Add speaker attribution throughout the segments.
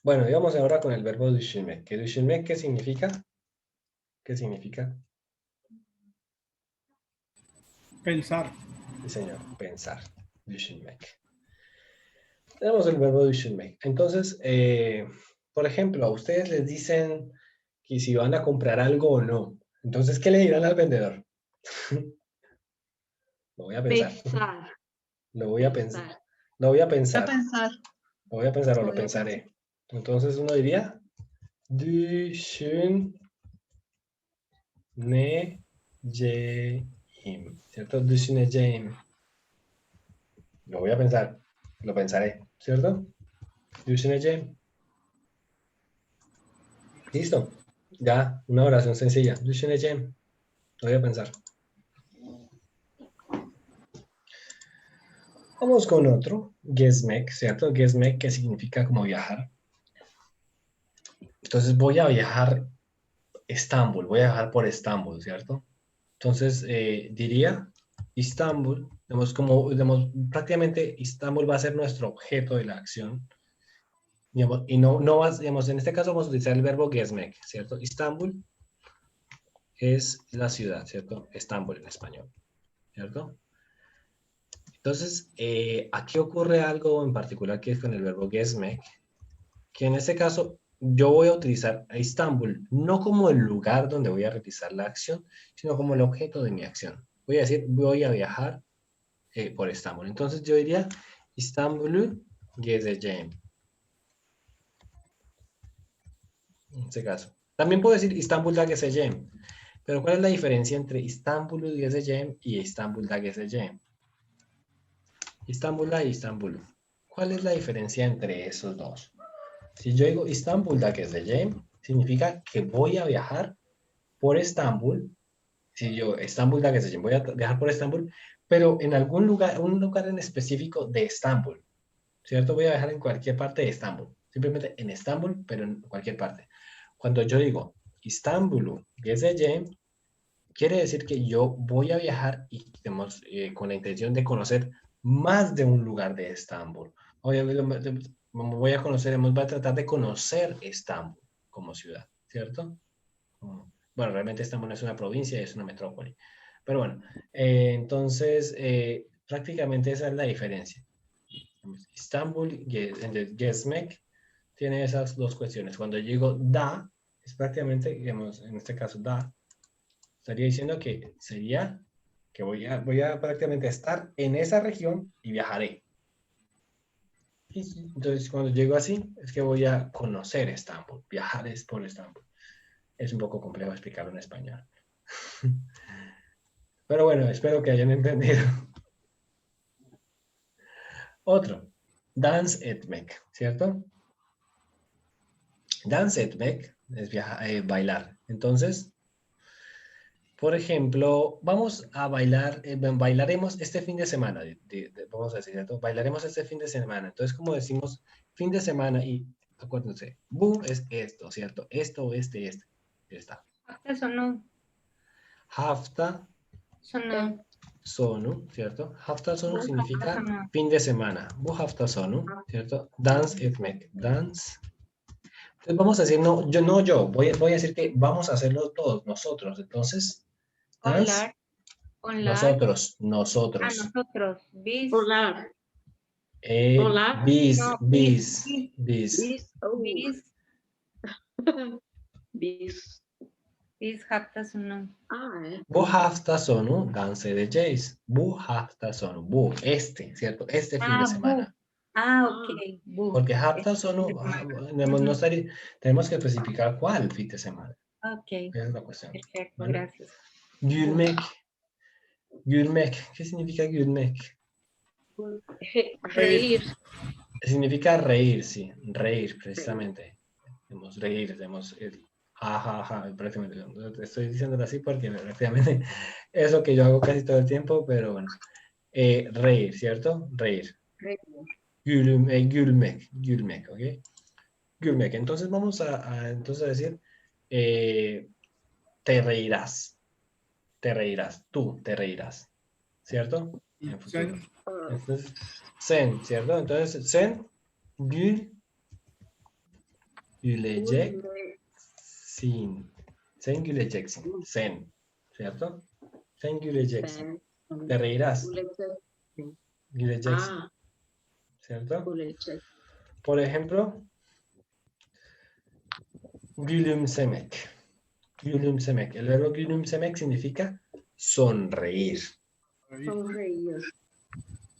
Speaker 1: Bueno, y vamos ahora con el verbo düşünmek. ¿Que düşünmek qué significa? ¿Qué significa?
Speaker 2: Pensar.
Speaker 1: Sí, señor, pensar. Düşünmek. Tenemos el verbo düşünmek. Entonces, por ejemplo, a ustedes les dicen que si van a comprar algo o no. Entonces, ¿qué le dirán al vendedor? Lo voy a pensar.
Speaker 3: Pensar.
Speaker 1: Lo voy a pensar.
Speaker 3: Pensar.
Speaker 1: Lo voy a
Speaker 4: Voy a
Speaker 1: pensar.
Speaker 4: pensar.
Speaker 1: Lo voy a pensar o
Speaker 4: Lo
Speaker 1: lo
Speaker 4: voy a
Speaker 1: pensaré. Entonces uno diría düşünmeyeceğim, ¿cierto? Düşüneceğim. Lo voy a pensar. Lo pensaré, ¿cierto? Düşüneceğim. Listo. Ya, una oración sencilla. Düşüneceğim. Lo voy a pensar. Vamos con otro. Gezmek, ¿cierto? Gezmek, que significa como viajar. Entonces voy a viajar a Estambul. Voy a viajar por Estambul, ¿cierto? Entonces diría Istambul, digamos, prácticamente Istambul va a ser nuestro objeto de la acción. Digamos, y no vas, digamos, en este caso vamos a utilizar el verbo gezmek, ¿cierto? Istambul es la ciudad, ¿cierto? Estambul en español, ¿cierto? Entonces, aquí ocurre algo en particular que es con el verbo gezmek, que en este caso yo voy a utilizar a Istambul no como el lugar donde voy a realizar la acción, sino como el objeto de mi acción. Voy a decir, voy a viajar por Estambul. Entonces yo diría İstanbul'u gezeceğim. En este caso. También puedo decir İstanbul'da gezeceğim. Pero ¿cuál es la diferencia entre İstanbul'u gezeceğim y İstanbul'da gezeceğim? İstanbul'da y İstanbul'u. ¿Cuál es la diferencia entre esos dos? Si yo digo İstanbul'da gezeceğim, significa que voy a viajar por Estambul. Si yo Estambul'da gezeceğim, voy a viajar por Estambul, pero en algún lugar, un lugar en específico de Estambul. ¿Cierto? Voy a viajar en cualquier parte de Estambul. Simplemente en Estambul, pero en cualquier parte. Cuando yo digo İstanbul'u gezeceğim, quiere decir que yo voy a viajar y digamos, con la intención de conocer más de un lugar de Estambul. Obviamente voy a conocer, voy a tratar de conocer Estambul como ciudad, ¿cierto? Bueno, realmente Estambul no es una provincia, es una metrópoli. Pero bueno, entonces prácticamente esa es la diferencia. Istanbul, Gezmek, tiene esas dos cuestiones. Cuando yo digo da, es prácticamente, digamos, en este caso da, estaría diciendo que sería que voy a prácticamente estar en esa región y viajaré. Y entonces, cuando llego así, es que voy a conocer Estambul, viajar es por Estambul. Es un poco complejo explicarlo en español. Pero bueno, espero que hayan entendido. Otro, dance etmek, ¿cierto? Dance etmek es bailar. Entonces, por ejemplo, vamos a bailar, bailaremos este fin de semana, vamos a decir, ¿cierto? Bailaremos este fin de semana. Entonces, como decimos fin de semana y acuérdense, bu es esto, ¿cierto? Esto, este. Ya está.
Speaker 3: Hafta sonu.
Speaker 1: Hafta
Speaker 3: Sonu.
Speaker 1: sonu, ¿cierto? Hafta sonu
Speaker 3: Bu hafta
Speaker 1: significa
Speaker 3: sonu.
Speaker 1: fin de semana. Bu hafta sonu, ¿cierto? Dance etmek, dance. Entonces vamos a decir, voy a decir que vamos a hacerlo todos, nosotros. Entonces, dance.
Speaker 3: Onlar. Onlar.
Speaker 1: Nosotros,
Speaker 3: Ah,
Speaker 1: nosotros.
Speaker 3: nosotros. Biz.
Speaker 4: Volar. Volar.
Speaker 3: No, biz. Biz.
Speaker 1: Bis.
Speaker 4: Bis. Oh.
Speaker 3: Biz.
Speaker 4: Bis.
Speaker 3: Biz hafta sonu.
Speaker 1: Bu hafta sonu dans edeceğiz. Bu hafta sonu. Bu, ¿cierto? Este fin de
Speaker 3: Ah, bu.
Speaker 1: semana.
Speaker 3: Ah, ok. Bu.
Speaker 1: Porque hafta
Speaker 3: Este fin
Speaker 1: sonu,
Speaker 3: de semana.
Speaker 1: tenemos que especificar cuál fin de semana.
Speaker 3: Ok.
Speaker 1: Esa es la cuestión.
Speaker 3: Perfecto,
Speaker 1: ¿Vale?
Speaker 3: gracias.
Speaker 1: Gülmek. Gülmek. ¿Qué significa gülmek?
Speaker 4: Reír.
Speaker 1: Significa reír, sí. Reír, precisamente. Debemos reír, debemos ja, ja, ja, prácticamente. Estoy diciéndolo así porque prácticamente es lo que yo hago casi todo el tiempo, pero bueno. Reír, ¿cierto? Reír. Gülmek, ¿ok? Gülmek. Entonces vamos entonces a decir, te reirás. Te reirás. Tú te reirás. ¿Cierto? En futuro. Entonces, sen, ¿cierto? Entonces, sen, gül, Güleceksin. Sen güleceksin. Sen. ¿Cierto? Sen güleceksin. Te reirás. Güleceksin.
Speaker 4: Ah,
Speaker 1: ¿Cierto?
Speaker 4: gülecek.
Speaker 1: Por ejemplo, gülümsemek. Gülümsemek. El verbo gülümsemek significa sonreír.
Speaker 4: Sonreír.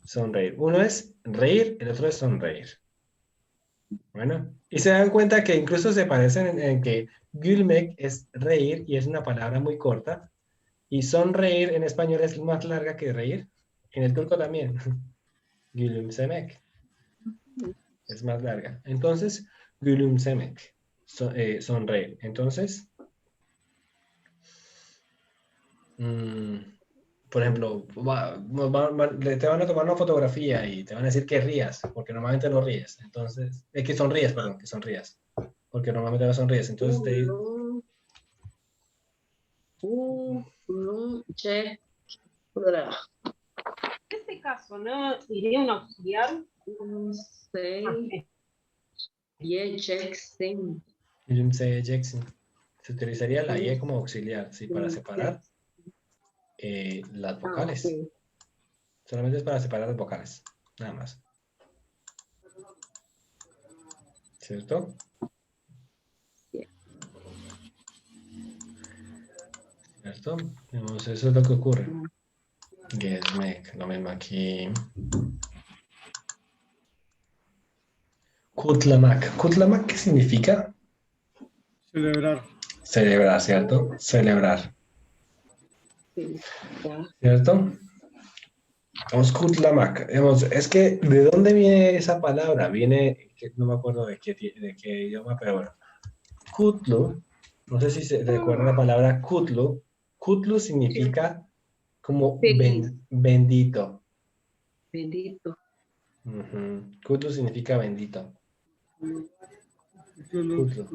Speaker 1: Sonreír. Uno es reír, el otro es sonreír. Bueno, y se dan cuenta que incluso se parecen en que gülmek es reír y es una palabra muy corta. Y sonreír en español es más larga que reír. En el turco también. Gülümsemek. Es más larga. Entonces, gülümsemek. Sonreír. Entonces, por ejemplo, te van a tomar una fotografía y te van a decir que rías, porque normalmente no ríes. Entonces, que sonríes, perdón, que sonrías. Porque normalmente no sonríes. Entonces,
Speaker 4: Che.
Speaker 5: En este caso, ¿no? Iría un auxiliar.
Speaker 4: Gülümseyeceksin.
Speaker 1: gülümseyeceksin. Se utilizaría la Y como auxiliar, ¿sí? Para separar las vocales.
Speaker 4: Ok.
Speaker 1: Solamente es para separar las vocales, nada más. ¿Cierto?
Speaker 4: Sí.
Speaker 1: ¿Cierto? Entonces, eso es lo que ocurre. Gezmek, lo mismo aquí. Kutlamak. Kutlamak, ¿qué significa?
Speaker 2: Celebrar.
Speaker 1: Celebrar, ¿cierto? Celebrar.
Speaker 4: Sí. Ya.
Speaker 1: ¿Cierto? Vamos, Kutlamak. Es que, ¿de dónde viene esa palabra? Viene, no me acuerdo de qué idioma, pero bueno. Kutlu, no sé si se recuerda la palabra Kutlu. Kutlu significa como
Speaker 4: Feliz.
Speaker 1: bendito.
Speaker 4: Bendito.
Speaker 1: Kutlu significa bendito.
Speaker 2: Kutlu.
Speaker 1: Kutlu.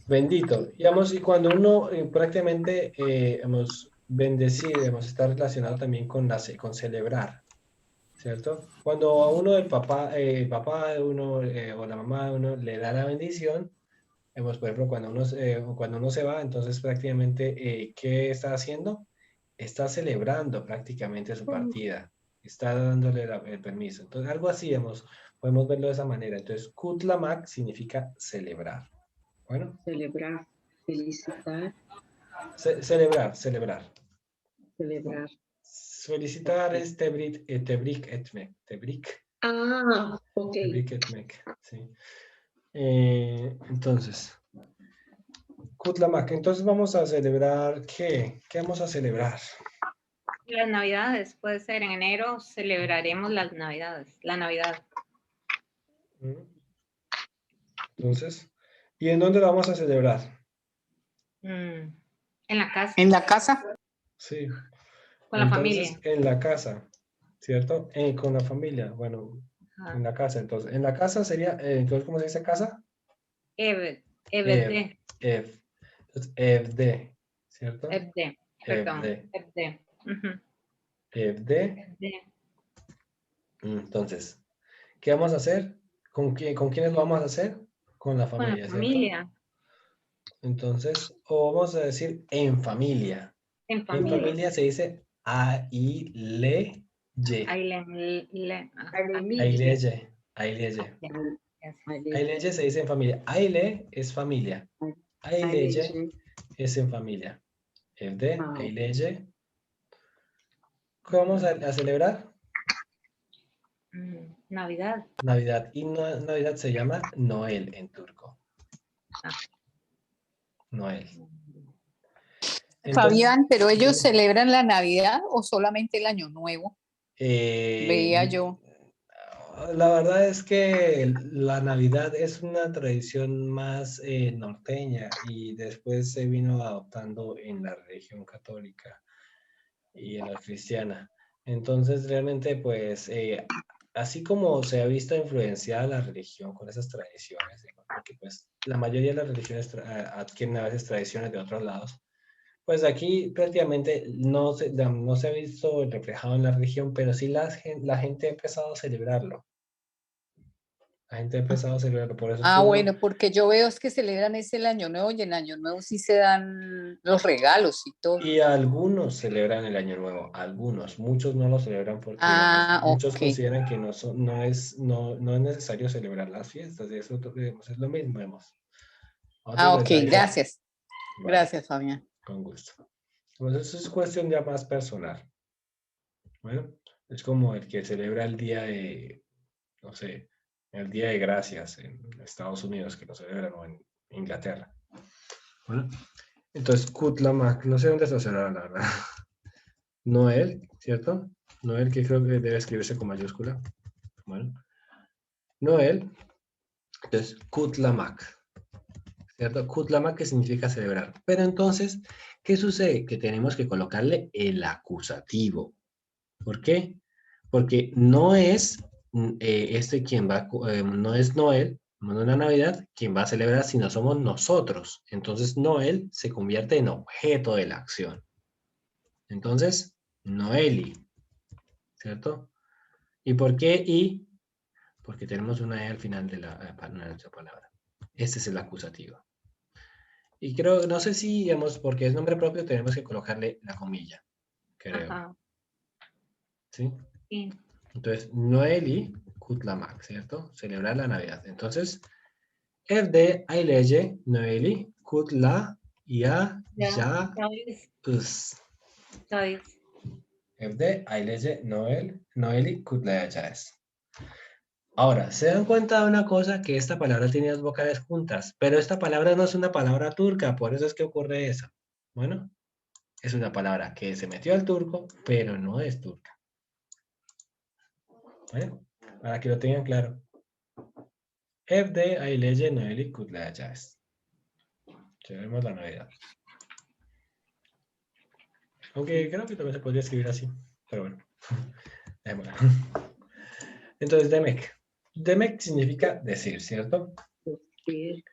Speaker 1: Bendito. Digamos, y cuando uno prácticamente, bendecir, está relacionado también con celebrar, ¿cierto? Cuando a uno el papá de uno o la mamá de uno le da la bendición, por ejemplo, cuando uno se va, entonces prácticamente, ¿qué está haciendo? Está celebrando prácticamente su partida. Está dándole el permiso. Entonces, algo así, podemos verlo de esa manera. Entonces, kutlamak significa celebrar. Bueno.
Speaker 4: Celebrar. Felicitar.
Speaker 1: Celebrar.
Speaker 4: Celebrar.
Speaker 1: Felicitar es tebrik etmek. Tebrik.
Speaker 4: Ah, ok.
Speaker 1: Tebrik etmek, sí. Entonces, kutlamak. Entonces vamos a celebrar, ¿qué? ¿Qué vamos a celebrar?
Speaker 3: Las Navidades, puede ser en enero, celebraremos las Navidades, la Navidad.
Speaker 1: Entonces, ¿y en dónde lo vamos a celebrar?
Speaker 3: En la casa.
Speaker 2: ¿En la casa?
Speaker 1: Sí.
Speaker 3: Con la
Speaker 1: Entonces,
Speaker 3: familia.
Speaker 1: en la casa, ¿cierto? Con la familia, bueno, en la casa. Entonces, en la casa sería, entonces, ¿cómo se dice casa?
Speaker 3: Evde.
Speaker 1: Entonces, evde, ¿cierto?
Speaker 3: Evde. Perdón. Evde.
Speaker 1: Evde. Entonces, ¿qué vamos a hacer? ¿Con quiénes lo vamos a hacer? Con la familia,
Speaker 3: Con la familia.
Speaker 1: ¿cierto? Entonces, o vamos a decir en familia.
Speaker 3: En familia.
Speaker 1: En familia se dice ailece. Ailece se dice en familia. Aile es familia. Ailece es en familia. Evde, ailece. ¿Qué vamos a celebrar?
Speaker 3: Navidad.
Speaker 1: Navidad. Y Navidad se llama Noel en turco. Noel.
Speaker 6: Entonces, Fabián, ¿pero ellos celebran la Navidad o solamente el Año Nuevo? Veía yo.
Speaker 1: La verdad es que la Navidad es una tradición más norteña y después se vino adoptando en la religión católica y en la cristiana. Entonces, realmente, pues, así como se ha visto influenciada la religión con esas tradiciones, porque pues la mayoría de las religiones adquieren a veces tradiciones de otros lados, pues aquí prácticamente no se ha visto reflejado en la religión, pero sí la gente ha empezado a celebrarlo. La gente ha empezado a celebrarlo, por eso es
Speaker 6: Ah,
Speaker 1: que uno-
Speaker 6: bueno, porque yo veo es que celebran es el Año Nuevo y en Año Nuevo sí se dan los regalos y todo.
Speaker 1: Y algunos celebran el Año Nuevo, algunos, muchos no lo celebran porque
Speaker 6: Ah,
Speaker 1: muchos
Speaker 6: ok.
Speaker 1: consideran que no es necesario celebrar las fiestas, y eso digamos, es lo mismo, vemos.
Speaker 6: Ah, ok, gracias.
Speaker 1: Vale,
Speaker 6: Gracias, Fabián.
Speaker 1: con gusto. Pues eso es cuestión ya más personal. Bueno, es como el que celebra el día de, no sé, el Día de Gracias en Estados Unidos, que lo celebran, o en Inglaterra. Bueno, entonces, Kutlamak, no sé dónde está cerrada, la verdad. Noel, ¿cierto? Noel, que creo que debe escribirse con mayúscula. Bueno, Noel, entonces, Kutlamak, ¿cierto? Kutlamak, que significa celebrar. Pero entonces, ¿qué sucede? Que tenemos que colocarle el acusativo. ¿Por qué? Porque no es quien va, no es Noel, no es la Navidad, quien va a celebrar, sino somos nosotros. Entonces, Noel se convierte en objeto de la acción. Entonces, Noeli, ¿cierto? ¿Y por qué y? Porque tenemos una E al final de nuestra palabra. Este es el acusativo. Y creo, no sé si, digamos, porque es nombre propio, tenemos que colocarle la comilla, creo.
Speaker 3: Ajá.
Speaker 1: ¿Sí?
Speaker 3: Sí.
Speaker 1: Entonces, Noeli Kutlamak, ¿cierto? Celebrar la Navidad. Entonces, evde ailece Noeli Kutla ya ya us. Evde ailece Noeli Kutla ya es. Ahora, se dan cuenta de una cosa, que esta palabra tiene dos vocales juntas, pero esta palabra no es una palabra turca, por eso es que ocurre eso. Bueno, es una palabra que se metió al turco, pero no es turca. ¿Vale? Para que lo tengan claro. Evde ailece Noeli Kutla ya es. Celebremos la Navidad. Aunque creo que también se podría escribir así, pero bueno. Dejémosla. Entonces, Demek. Demek significa decir, ¿cierto?
Speaker 4: Decir.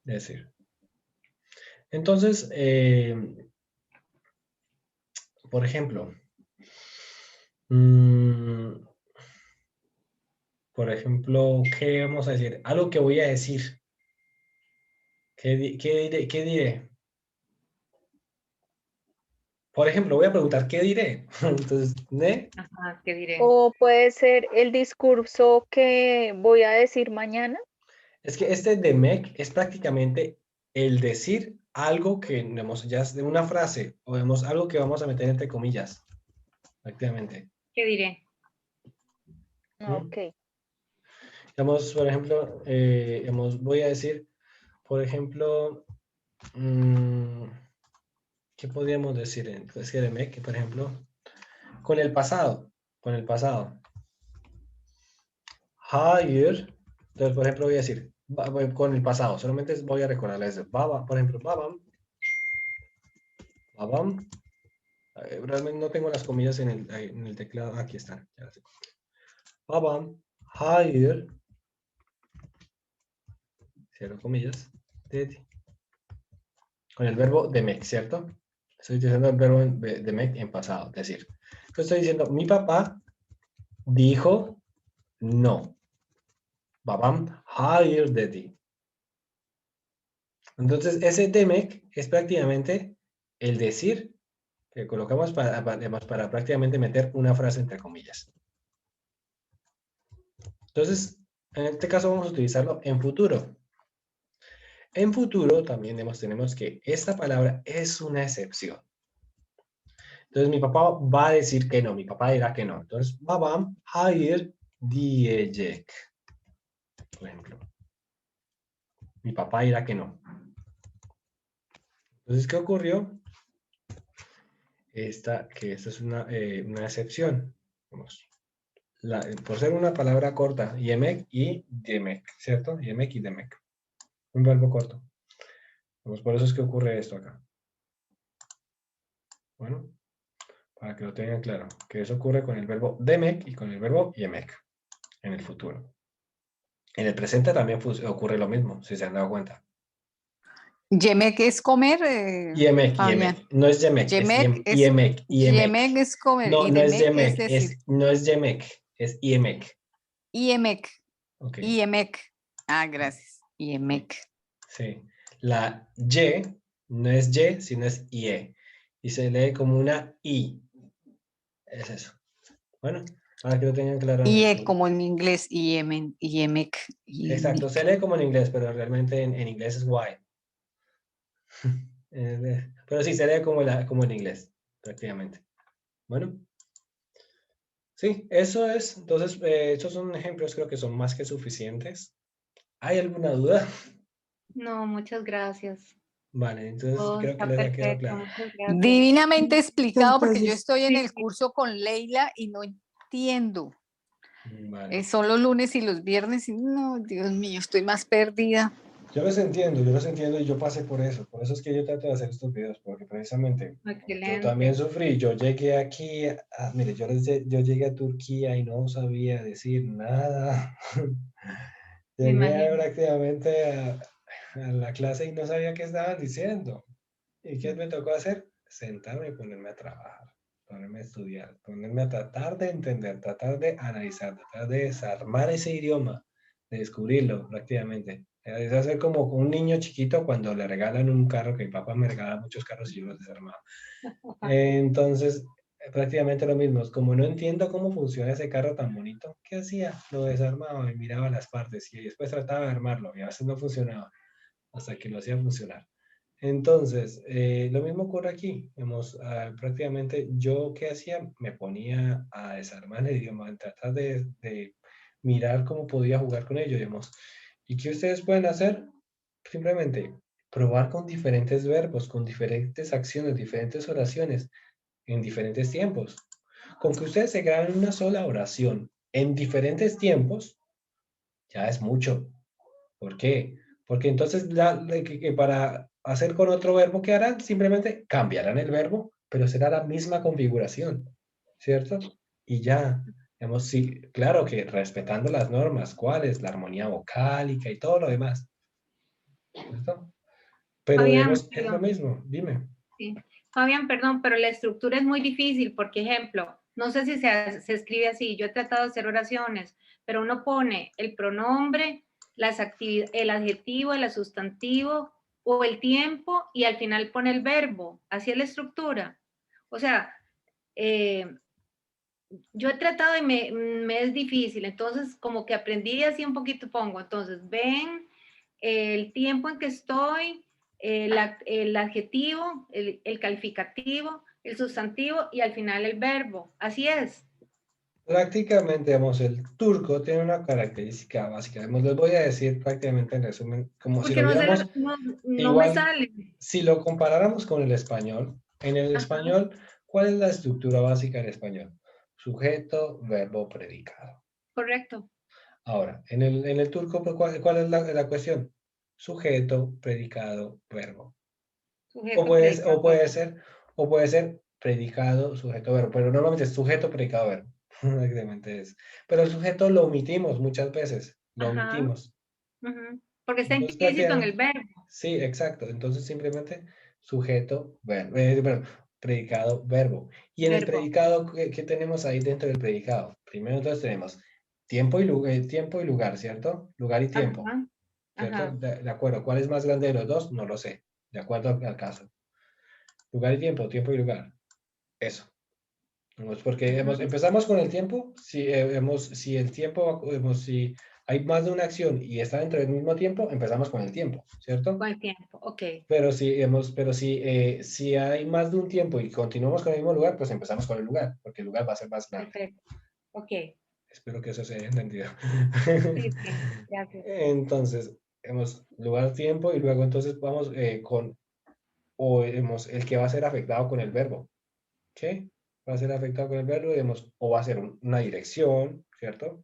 Speaker 1: Decir. Entonces, por ejemplo, ¿qué vamos a decir? Algo que voy a decir. ¿Qué diré? Por ejemplo, voy a preguntar, ¿qué diré? Entonces, ¿ne?
Speaker 3: Ajá, ¿qué diré?
Speaker 7: O puede ser el discurso que voy a decir mañana.
Speaker 1: Es que este demek es prácticamente el decir algo que, digamos, ya es de una frase, o vemos algo que vamos a meter entre comillas, prácticamente.
Speaker 3: ¿Qué diré?
Speaker 7: Ok.
Speaker 1: Digamos, por ejemplo, voy a decir, por ejemplo, ¿qué podríamos decir? Es que demek, por ejemplo, con el pasado. Hayır. Entonces, por ejemplo, voy a decir, con el pasado, solamente voy a recordarles eso. Baba, por ejemplo, babam. Realmente no tengo las comillas en el teclado. Aquí están. Babam, hayır. Cierro comillas. Dedi. Con el verbo demek, ¿cierto? Estoy diciendo el verbo demek en pasado. Es decir, yo estoy diciendo, mi papá dijo no. Babam, hayır dedi. Entonces, ese demek es prácticamente el decir que colocamos para prácticamente meter una frase entre comillas. Entonces, en este caso vamos a utilizarlo en futuro. En futuro también tenemos que esta palabra es una excepción. Entonces, mi papá va a decir que no, mi papá dirá que no. Entonces, babam hayır diyecek. Por ejemplo. Mi papá dirá que no. Entonces, ¿qué ocurrió? Esta es una excepción. Vamos. Por ser una palabra corta, yemek y demek, ¿cierto? Yemek y demek. Un verbo corto. Vamos, por eso es que ocurre esto acá. Bueno, para que lo tengan claro, que eso ocurre con el verbo demek y con el verbo yemek en el futuro. En el presente también ocurre lo mismo, si se han dado cuenta.
Speaker 6: Yemek es comer.
Speaker 1: Yemek. No es yemek, es yemek.
Speaker 6: Yemek es comer.
Speaker 1: No,
Speaker 6: y
Speaker 1: no es
Speaker 6: demek
Speaker 1: yemek,
Speaker 6: es decir.
Speaker 1: no es yemek, es yemek.
Speaker 6: Yemek.
Speaker 1: Ok.
Speaker 6: IEMEC. Ah, gracias. IEMEC.
Speaker 1: Sí. La Y no es Y, sino es IE. Y se lee como una I. Es eso. Bueno, para que lo tengan claro.
Speaker 6: IE como en inglés, IEMEC.
Speaker 1: Exacto, se lee como en inglés, pero realmente en inglés es Y. Pero sí, se lee como en inglés, prácticamente. Bueno. Sí, eso es. Entonces, estos son ejemplos, creo que son más que suficientes. ¿Hay alguna duda?
Speaker 3: No, muchas gracias.
Speaker 1: Vale, entonces
Speaker 3: Todo
Speaker 1: creo que
Speaker 3: está
Speaker 1: les ha quedado
Speaker 3: perfecto,
Speaker 1: claro.
Speaker 3: muchas gracias.
Speaker 6: Divinamente explicado porque yo
Speaker 2: Entonces,
Speaker 6: estoy en
Speaker 3: Sí,
Speaker 6: el curso con Leila y no entiendo.
Speaker 1: Vale.
Speaker 6: Son los lunes y los viernes y no, Dios mío, estoy más perdida.
Speaker 1: Yo los entiendo y yo pasé por eso. Por eso es que yo trato de hacer estos videos, porque precisamente yo también
Speaker 3: excelente.
Speaker 1: sufrí. Yo llegué aquí, mire, yo llegué a Turquía y no sabía decir nada.
Speaker 3: Me
Speaker 1: Llegué
Speaker 3: imagino.
Speaker 1: prácticamente a la clase y no sabía qué estaban diciendo. ¿Y qué me tocó hacer? Sentarme y ponerme a trabajar, ponerme a estudiar, ponerme a tratar de entender, tratar de analizar, tratar de desarmar ese idioma, de descubrirlo prácticamente. Es hacer como un niño chiquito cuando le regalan un carro, que mi papá me regala muchos carros y yo los desarmaba. Entonces, prácticamente lo mismo. Como no entiendo cómo funciona ese carro tan bonito, ¿qué hacía? Lo desarmaba y miraba las partes y después trataba de armarlo y a veces no funcionaba hasta que lo hacía funcionar. Entonces, lo mismo ocurre aquí. Prácticamente yo qué hacía, me ponía a desarmar el idioma, a tratar de mirar cómo podía jugar con ello, digamos. ¿Y qué ustedes pueden hacer? Simplemente probar con diferentes verbos, con diferentes acciones, diferentes oraciones, en diferentes tiempos. Con que ustedes se graben una sola oración en diferentes tiempos, ya es mucho. ¿Por qué? Porque entonces que para hacer con otro verbo, ¿qué harán? Simplemente cambiarán el verbo, pero será la misma configuración, ¿cierto? Y ya, digamos, sí, claro que respetando las normas, ¿cuáles? La armonía vocálica y todo lo demás, ¿cierto? Pero
Speaker 3: Fabián,
Speaker 1: digamos, es lo
Speaker 3: perdón.
Speaker 1: mismo, dime.
Speaker 3: Sí. Fabián, perdón, pero la estructura es muy difícil porque, ejemplo, no sé si se escribe así, yo he tratado de hacer oraciones, pero uno pone el pronombre, el adjetivo, el sustantivo o el tiempo y al final pone el verbo. Así es la estructura. O sea, yo he tratado y me es difícil, entonces como que aprendí así un poquito pongo, entonces ven el tiempo en que estoy, el adjetivo, el calificativo, el sustantivo y al final el verbo, así es.
Speaker 1: Prácticamente, digamos, el turco tiene una característica básica. Digamos, les voy a decir prácticamente en resumen, como si
Speaker 3: Porque
Speaker 1: lo
Speaker 3: no,
Speaker 1: viéramos
Speaker 3: no me
Speaker 1: igual,
Speaker 3: sale.
Speaker 1: si lo comparáramos con el español, en el
Speaker 3: Ajá,
Speaker 1: español, ¿cuál es la estructura básica del español? Sujeto, verbo, predicado.
Speaker 3: correcto.
Speaker 1: Ahora, en el turco, pues, ¿cuál es la cuestión? Sujeto, predicado, verbo. O
Speaker 3: Sujeto,
Speaker 1: puede, o
Speaker 3: predicado,
Speaker 1: puede
Speaker 3: verbo.
Speaker 1: ser, o puede ser predicado, sujeto, verbo, pero normalmente es sujeto, predicado, verbo. Prácticamente es. Pero el sujeto lo omitimos muchas veces, lo
Speaker 3: Ajá,
Speaker 1: omitimos.
Speaker 3: ujú. Porque está
Speaker 1: Entonces,
Speaker 3: implícito en el
Speaker 1: prácticamente,
Speaker 3: verbo.
Speaker 1: sí, exacto. Entonces, simplemente sujeto, verbo, bueno, predicado, verbo. Y en el
Speaker 3: Verbo.
Speaker 1: predicado, ¿qué tenemos ahí dentro del predicado? Primero, entonces tenemos tiempo y lugar, ¿cierto? Lugar y tiempo,
Speaker 3: Ajá,
Speaker 1: ¿cierto?
Speaker 3: ajá.
Speaker 1: De acuerdo. ¿Cuál es más grande de los dos? No lo sé. De acuerdo al caso. Lugar y tiempo y lugar. Eso. Porque
Speaker 3: Ujú.
Speaker 1: empezamos con el tiempo, si el tiempo, si hay más de una acción y está dentro del mismo tiempo, empezamos con el tiempo, ¿cierto?
Speaker 3: Con el tiempo, ok.
Speaker 1: Pero si hay más de un tiempo y continuamos con el mismo lugar, pues empezamos con el lugar, porque el lugar va a ser más grande.
Speaker 3: Perfecto. Ok.
Speaker 1: Espero que eso se haya entendido.
Speaker 3: Sí, sí. Gracias.
Speaker 1: Entonces, hemos lugar, tiempo y luego entonces vamos el que va a ser afectado con el verbo. ¿Qué? Va a ser afectado con el verbo, digamos, o va a ser una dirección, ¿cierto?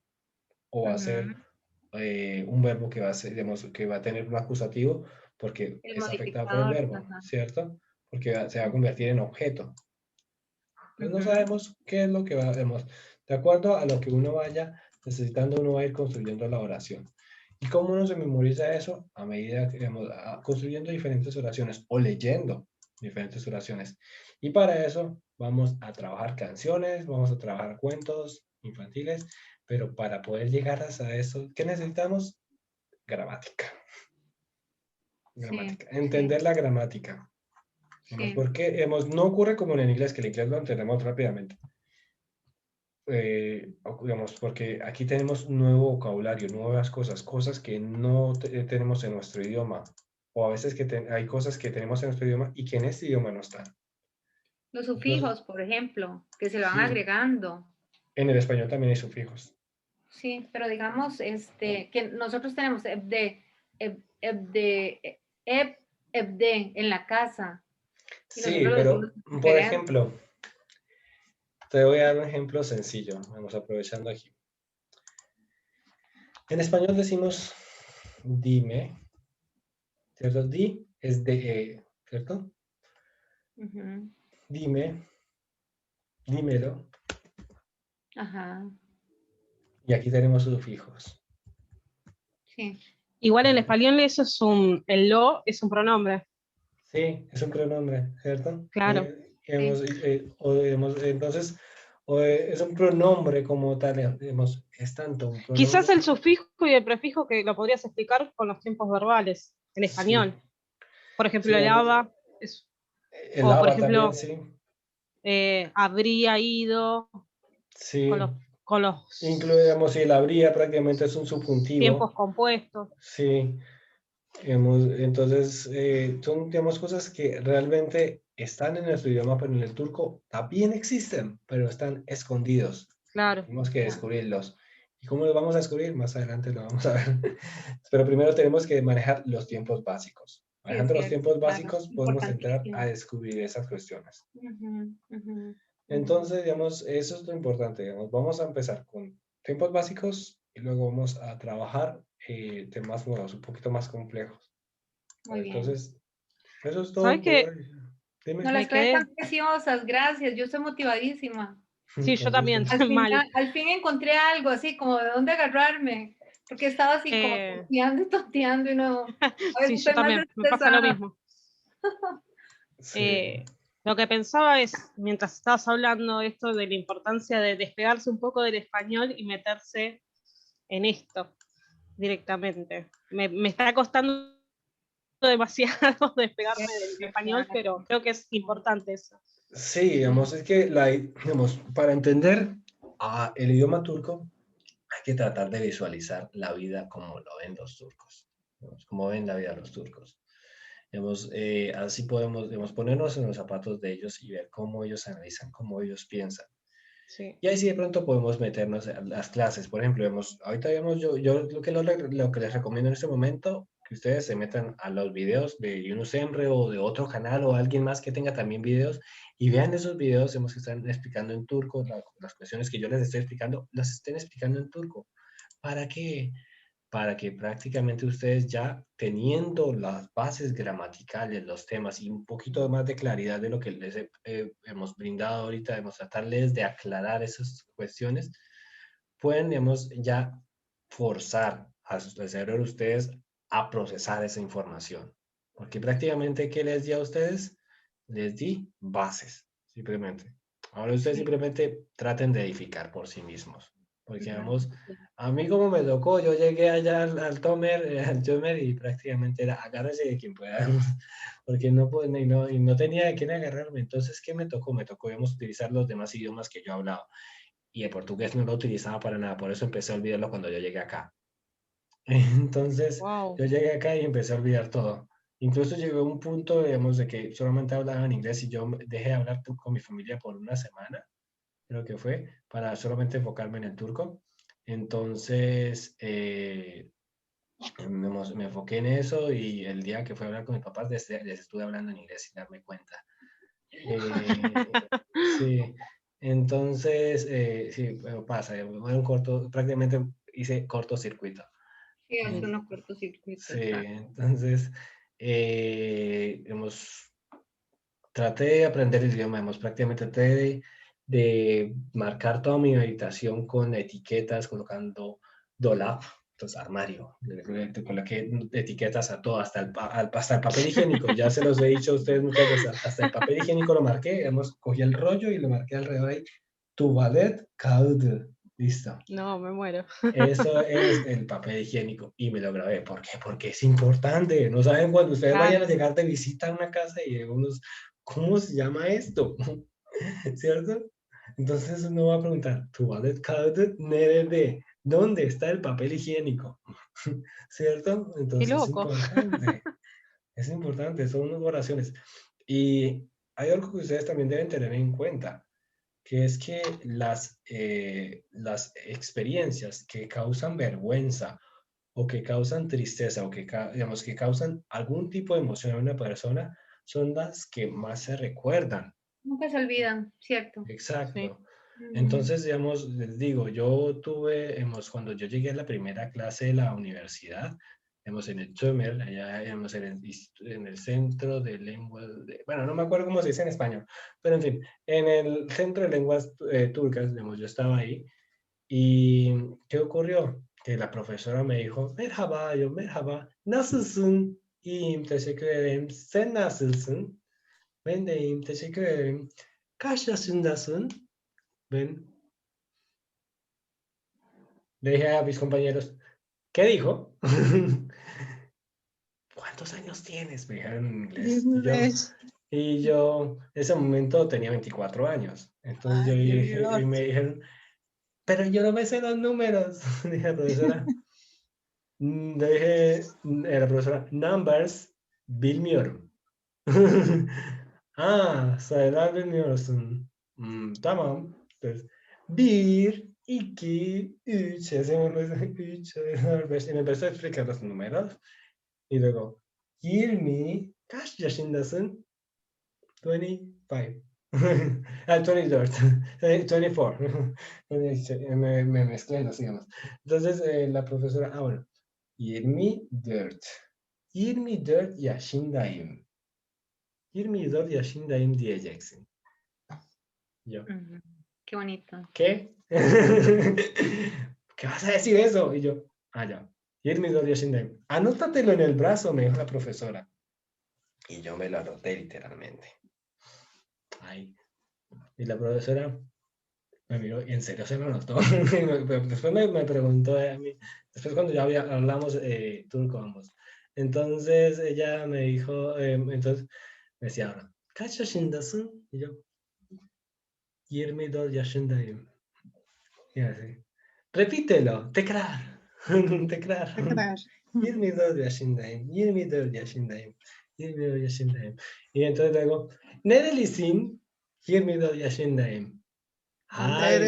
Speaker 1: O va a ser
Speaker 3: Ujú.
Speaker 1: un verbo que va a ser, digamos, que va a tener un acusativo porque
Speaker 3: El
Speaker 1: es afectado por el
Speaker 3: modificador.
Speaker 1: verbo,
Speaker 3: Ajá.
Speaker 1: ¿cierto? Porque se va a convertir en objeto. Entonces no
Speaker 3: Ujú.
Speaker 1: sabemos qué es lo que vamos. De acuerdo a lo que uno vaya necesitando, uno va a ir construyendo la oración. ¿Y cómo uno se memoriza eso? A medida que vamos construyendo diferentes oraciones o leyendo diferentes oraciones. Y para eso vamos a trabajar canciones, vamos a trabajar cuentos infantiles, pero para poder llegar hasta eso, ¿qué necesitamos? Gramática. Gramática. Entender la gramática.
Speaker 3: Sí.
Speaker 1: Porque no ocurre como en el inglés, que el inglés lo entendemos rápidamente. Digamos, porque aquí tenemos nuevo vocabulario, nuevas cosas que no tenemos en nuestro idioma. O a veces hay cosas que tenemos en nuestro idioma y que en este idioma no están.
Speaker 3: Los sufijos, por ejemplo, que se lo van agregando.
Speaker 1: En el español también hay sufijos.
Speaker 3: Sí, pero digamos, que nosotros tenemos ebde en la casa.
Speaker 1: Sí, pero, por ejemplo, te voy a dar un ejemplo sencillo. Vamos aprovechando aquí. En español decimos dime, ¿cierto? Di es de, ¿cierto? Dime, dímelo.
Speaker 3: Ajá.
Speaker 1: Y aquí tenemos sufijos.
Speaker 3: Sí.
Speaker 5: Igual en español eso es el lo es un pronombre.
Speaker 1: Sí, es un pronombre, ¿cierto?
Speaker 5: Claro.
Speaker 1: Entonces, es un pronombre como tal, es tanto un pronombre.
Speaker 5: Quizás el sufijo y el prefijo que lo podrías explicar con los tiempos verbales en español.
Speaker 1: Sí.
Speaker 5: Por ejemplo,
Speaker 1: Sí,
Speaker 5: el aba,
Speaker 1: el
Speaker 5: o
Speaker 1: aba
Speaker 5: por ejemplo,
Speaker 1: también, sí.
Speaker 5: Habría ido,
Speaker 1: Sí.
Speaker 5: con los
Speaker 1: Incluimos si el habría prácticamente es un subjuntivo.
Speaker 5: tiempos compuestos.
Speaker 1: Sí. Entonces, son, digamos, cosas que realmente están en nuestro idioma, pero en el turco también existen, pero están escondidos.
Speaker 5: Claro.
Speaker 1: Tenemos que descubrirlos. ¿Y cómo lo vamos a descubrir? Más adelante lo vamos a ver. Pero primero tenemos que manejar los tiempos básicos. Manejando los tiempos básicos podemos entrar a descubrir esas cuestiones. Entonces, digamos, eso es lo importante. Digamos, vamos a empezar con tiempos básicos y luego vamos a trabajar temas nuevos, un poquito más complejos.
Speaker 3: Muy bien.
Speaker 1: Entonces, eso es todo.
Speaker 5: ¿Sabes qué?
Speaker 1: Dime.
Speaker 3: No las trae tan preciosas, gracias. Yo estoy motivadísima.
Speaker 5: Sí, yo también.
Speaker 3: Al fin encontré algo así, como de dónde agarrarme. Porque estaba así como tonteando y no.
Speaker 5: Sí, yo también. Me pasa lo mismo.
Speaker 1: Sí.
Speaker 5: Lo que pensaba es, mientras estabas hablando esto de la importancia de despegarse un poco del español y meterse en esto directamente. Me está costando demasiado despegarme del español, pero creo que es importante eso.
Speaker 1: Sí, digamos, es que digamos, para entender el idioma turco hay que tratar de visualizar la vida como lo ven los turcos, digamos, como ven la vida los turcos. Digamos, así podemos ponernos en los zapatos de ellos y ver cómo ellos analizan, cómo ellos piensan.
Speaker 5: Sí.
Speaker 1: Y ahí sí de pronto podemos meternos a las clases. Por ejemplo, ahorita yo lo que les recomiendo en este momento, que ustedes se metan a los videos de Yunus Emre o de otro canal o alguien más que tenga también videos y vean esos videos que están explicando en turco, las cuestiones que yo les estoy explicando, las estén explicando en turco. ¿Para qué? Para que prácticamente ustedes ya teniendo las bases gramaticales, los temas y un poquito más de claridad de lo que les hemos brindado ahorita, de tratarles de aclarar esas cuestiones, pueden, digamos, ya forzar a su cerebro ustedes a procesar esa información. Porque prácticamente, ¿qué les di a ustedes? Les di bases, simplemente. Ahora ustedes simplemente traten de edificar por sí mismos. Porque, digamos, a mí como me tocó, yo llegué allá al Tomer y prácticamente era agárrese de quien pueda, porque no tenía de quién agarrarme. Entonces, ¿qué me tocó? Me tocó, digamos, utilizar los demás idiomas que yo hablaba. Y el portugués no lo utilizaba para nada, por eso empecé a olvidarlo cuando yo llegué acá. Entonces, yo llegué acá y empecé a olvidar todo. Incluso llegó un punto, digamos, de que solamente hablaba en inglés y yo dejé de hablar con mi familia por una semana, creo que fue, para solamente enfocarme en el turco. Entonces, me enfoqué en eso y el día que fui a hablar con mis papás les estuve hablando en inglés sin darme cuenta. Sí, entonces, sí, pero pasa, prácticamente hice cortocircuito.
Speaker 3: Sí, hace unos cortocircuitos.
Speaker 1: Sí, entonces, traté de aprender el idioma, prácticamente traté de marcar toda mi meditación con etiquetas, colocando dolap, entonces armario, coloqué etiquetas a todo, hasta el papel higiénico, ya se los he dicho a ustedes muchas veces, hasta el papel higiénico lo marqué, cogí el rollo y lo marqué alrededor ahí, tuvalet kağıdı, Listo.
Speaker 5: No, me muero.
Speaker 1: Eso es el papel higiénico y me lo grabé. ¿Por qué? Porque es importante. No saben cuando ustedes vayan a
Speaker 5: Claro.
Speaker 1: llegar de visita a una casa y unos, ¿cómo se llama esto? ¿Cierto? Entonces uno va a preguntar, "Toilettkaudet nerede?" ¿Dónde está el papel higiénico? ¿Cierto?
Speaker 5: Qué
Speaker 1: Entonces es
Speaker 5: loco.
Speaker 1: importante. Es importante, son unas oraciones. Y hay algo que ustedes también deben tener en cuenta, que es que las experiencias que causan vergüenza o que causan tristeza o que, digamos, que causan algún tipo de emoción en una persona son las que más se recuerdan.
Speaker 3: Nunca se olvidan, ¿cierto?
Speaker 1: Exacto.
Speaker 5: Sí.
Speaker 1: Entonces, digamos, les digo, yo tuve, cuando yo llegué a la primera clase de la universidad, en el TUMER, allá en el Centro de Lenguas, bueno, no me acuerdo cómo se dice en español, pero en fin, en el Centro de Lenguas Turcas, yo estaba ahí, y ¿qué ocurrió? Que la profesora me dijo, merhaba, yo, merhaba, nasılsın? İyiyim, teşekkür ederim. Sen nasılsın? Ben de iyiyim, teşekkür ederim. Kaç yaşındasın? Ben le dije a mis compañeros, ¿qué dijo? ¿Cuántos años tienes? Me dijeron en inglés. Y yo en ese momento tenía 24 años. Entonces yo dije, y me dijeron, pero yo no me sé los números. Dije a la profesora, le dije a la profesora, numbers bilmiyorum. Sayılar bilmiyorsun. Tamam. Entonces, 1, 2, 3, hacemos 3, 4, 5, y me empezó a explicar los números. Y luego, 20, kaç yaşındasın? 25. 24. 24. Me mezclé los idiomas. Entonces, la profesora, bueno, 24. 24 yaşındayım. 24 yaşındayım diyeceksin. Yo,
Speaker 3: Qué bonito.
Speaker 1: ¿qué? ¿Qué vas a decir eso? Y yo, ya. 24 yaşındayım. Anótatelo en el brazo, me dijo la profesora. Y yo me lo anoté literalmente. Ay. Y la profesora me miró y en serio se lo anotó. Después me preguntó a mí, después cuando ya hablamos turco ambos. Entonces ella me dijo, entonces me decía ahora, ¿kaç yaşındasın? Y yo, 24 yaşındayım. Y así, repítelo, tekrar. Tekrar. 24 yaşındayım, 24 yaşındayım, 24 yaşındayım. Y entonces luego, nerelisin? 24 yaşındayım. Hayır,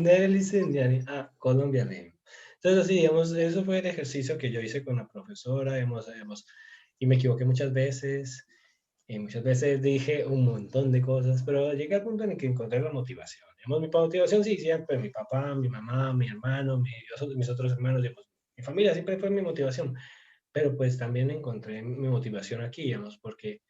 Speaker 1: nerelisin? Yani, Colombialıyım. Entonces, así, digamos, eso fue el ejercicio que yo hice con la profesora, y me equivoqué muchas veces, y muchas veces dije un montón de cosas, pero llegué al punto en el que encontré la motivación. Digamos, mi motivación sí, siempre mi papá, mi mamá, mi hermano, mis otros hermanos, digamos, mi familia siempre fue mi motivación, pero pues también encontré mi motivación aquí, digamos, porque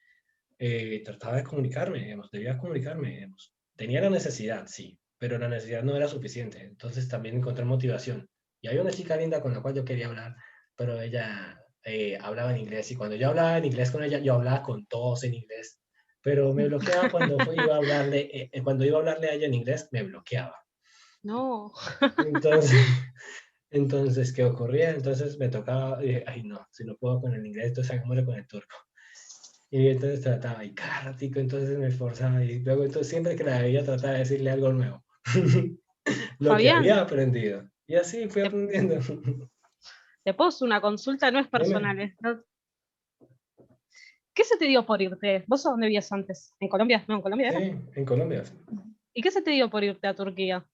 Speaker 1: trataba de comunicarme, digamos, debía comunicarme, digamos. Tenía la necesidad, sí, pero la necesidad no era suficiente, entonces también encontré motivación. Y había una chica linda con la cual yo quería hablar, pero ella hablaba en inglés, y cuando yo hablaba en inglés con ella, yo hablaba con todos en inglés, pero me bloqueaba cuando iba a hablarle, cuando iba a hablarle a ella en inglés, me bloqueaba.
Speaker 5: No.
Speaker 1: Entonces, ¿qué ocurría? Entonces me tocaba, dije, ay no, si no puedo con el inglés, entonces hagámoslo con el turco. Y entonces trataba, y cada ratico entonces me esforzaba, y luego entonces siempre que la veía trataba de decirle algo nuevo. Lo que
Speaker 5: Fabián,
Speaker 1: había aprendido. Y así fui aprendiendo.
Speaker 5: te puedo hacer una consulta, no es personal. ¿No? ¿Qué se te dio por irte? ¿Vos a dónde vivías antes? ¿En Colombia? No, en Colombia era.
Speaker 1: Sí, en Colombia.
Speaker 5: ¿Y qué se te dio por irte a Turquía?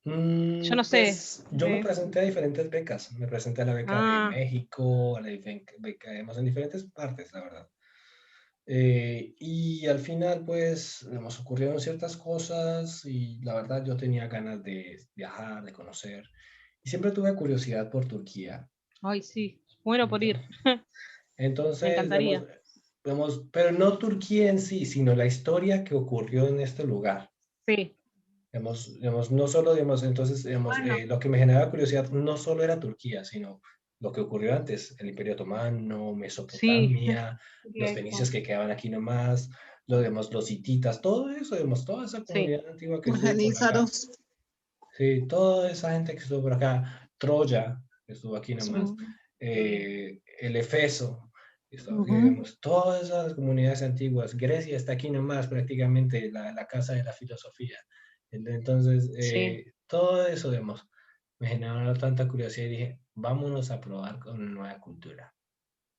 Speaker 5: Yo no sé.
Speaker 1: Pues, yo me presenté a diferentes becas. Me presenté a la beca de México, a la beca, en diferentes partes, la verdad. Y al final, pues, nos ocurrieron ciertas cosas y la verdad yo tenía ganas de viajar, de conocer. Y siempre tuve curiosidad por Turquía.
Speaker 5: Ay, sí, muero por ir.
Speaker 1: Entonces,
Speaker 5: me encantaría.
Speaker 1: Pero no Turquía en sí, sino la historia que ocurrió en este lugar.
Speaker 5: Sí.
Speaker 1: No solo, entonces, lo que me generaba curiosidad no solo era Turquía, sino lo que ocurrió antes, el Imperio Otomano, Mesopotamia, los fenicios que quedaban aquí nomás, los hititas, todo eso, toda esa comunidad antigua que estuvo por acá. Sí, toda esa gente que estuvo por acá, Troya, que estuvo aquí nomás, el Efeso, que estuvo aquí, digamos, todas esas comunidades antiguas, Grecia está aquí nomás prácticamente, la casa de la filosofía. Entonces, todo eso, digamos, me generó tanta curiosidad y dije, vámonos a probar con una nueva cultura.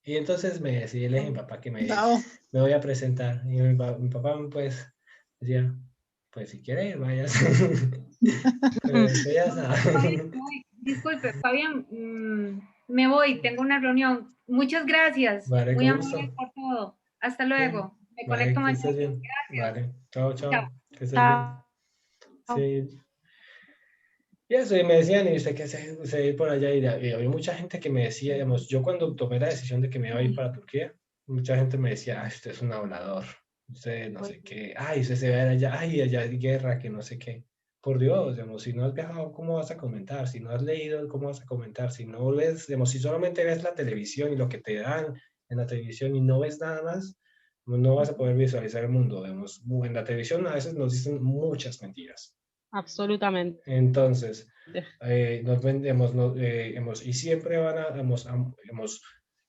Speaker 1: Y entonces me decidí, le dije a mi papá que me voy a presentar. Y mi papá pues decía, pues si quiere, vayas. Pero usted ya sabe.
Speaker 3: Disculpe, Fabián, me voy, tengo una reunión. Muchas gracias.
Speaker 1: Vale,
Speaker 3: Muy
Speaker 1: con
Speaker 3: amable
Speaker 1: gusto.
Speaker 3: por todo. Hasta luego. Me
Speaker 1: Vale,
Speaker 3: conecto
Speaker 1: que
Speaker 3: mañana.
Speaker 1: estés bien.
Speaker 3: Gracias.
Speaker 1: Vale, chao,
Speaker 3: Chao.
Speaker 1: chao. Que estés bien. Sí. Y eso, y me decían, ¿y usted qué se ir por allá? Y había mucha gente que me decía, digamos, yo cuando tomé la decisión de que me iba a ir para Turquía, mucha gente me decía, usted es un hablador, usted no sé qué, usted se va allá, allá hay guerra, que no sé qué. Por Dios, digamos, si no has viajado, ¿cómo vas a comentar? Si no has leído, ¿cómo vas a comentar? Si no ves, digamos, si solamente ves la televisión y lo que te dan en la televisión y no ves nada más, no vas a poder visualizar el mundo, digamos. En la televisión a veces nos dicen muchas mentiras.
Speaker 5: Absolutamente.
Speaker 1: Entonces, nos vendemos, y siempre van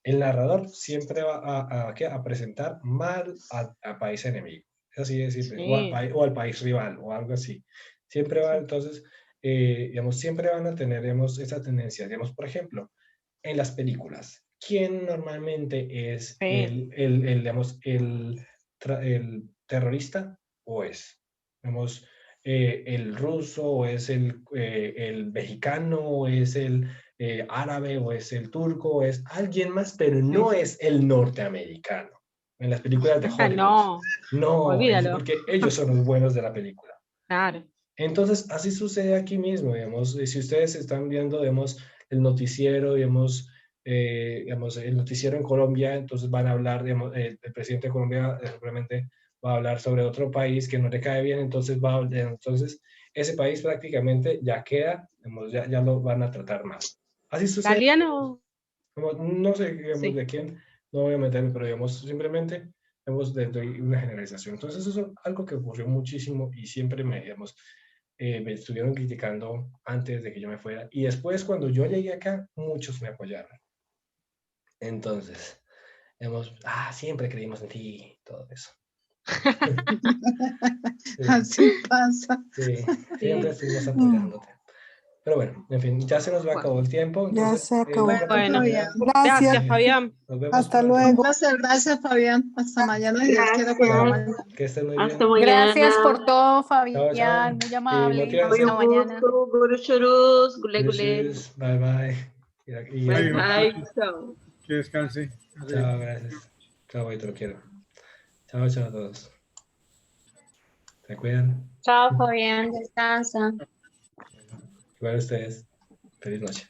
Speaker 1: el narrador siempre va a presentar mal al país enemigo, es así de simple, o al país rival, o algo así. Siempre va, entonces, siempre van a tener, esa tendencia, por ejemplo, en las películas. ¿Quién normalmente es el terrorista o es? El ruso, o es el mexicano, o es el árabe, o es el turco, o es alguien más, pero no es el norteamericano. En las películas de Hollywood. No, es porque ellos son los buenos de la película.
Speaker 5: Claro.
Speaker 1: Entonces, así sucede aquí mismo, digamos. Si ustedes están viendo, digamos, el noticiero, digamos, el noticiero en Colombia, entonces van a hablar, digamos, el presidente de Colombia simplemente va a hablar sobre otro país que no le cae bien, entonces entonces ese país prácticamente ya queda, digamos, ya lo van a tratar mal. Así sucede.
Speaker 5: Galeano.
Speaker 1: No sé, digamos, de quién, no voy a meterme, pero digamos, simplemente doy una generalización. Entonces eso es algo que ocurrió muchísimo y siempre me estuvieron criticando antes de que yo me fuera. Y después, cuando yo llegué acá, muchos me apoyaron. Entonces, siempre creímos en ti, todo eso.
Speaker 6: Sí. Así pasa.
Speaker 1: Sí, siempre estuvimos apoyándote. Pero bueno, en fin, ya se nos va a acabar el tiempo. Entonces,
Speaker 6: ya se acabó.
Speaker 5: Bueno,
Speaker 6: gracias,
Speaker 5: Fabián.
Speaker 1: Nos vemos.
Speaker 6: Hasta luego. Un placer, gracias, Fabián. Hasta mañana.
Speaker 1: Que estén muy
Speaker 4: Hasta
Speaker 1: bien.
Speaker 4: mañana.
Speaker 6: Gracias por todo, Fabián.
Speaker 1: Chao.
Speaker 6: Muy amable.
Speaker 1: Motivación.
Speaker 6: Hasta mañana.
Speaker 4: Guruchurus, gule gule.
Speaker 1: Bye bye.
Speaker 4: Bye bye. Chao.
Speaker 2: Que descanse.
Speaker 1: Chao, gracias. Chao, te lo quiero. Chao, chao a todos. ¿Se cuidan?
Speaker 7: Chao, Fabián, descansa.
Speaker 1: Igual ustedes. Feliz noche.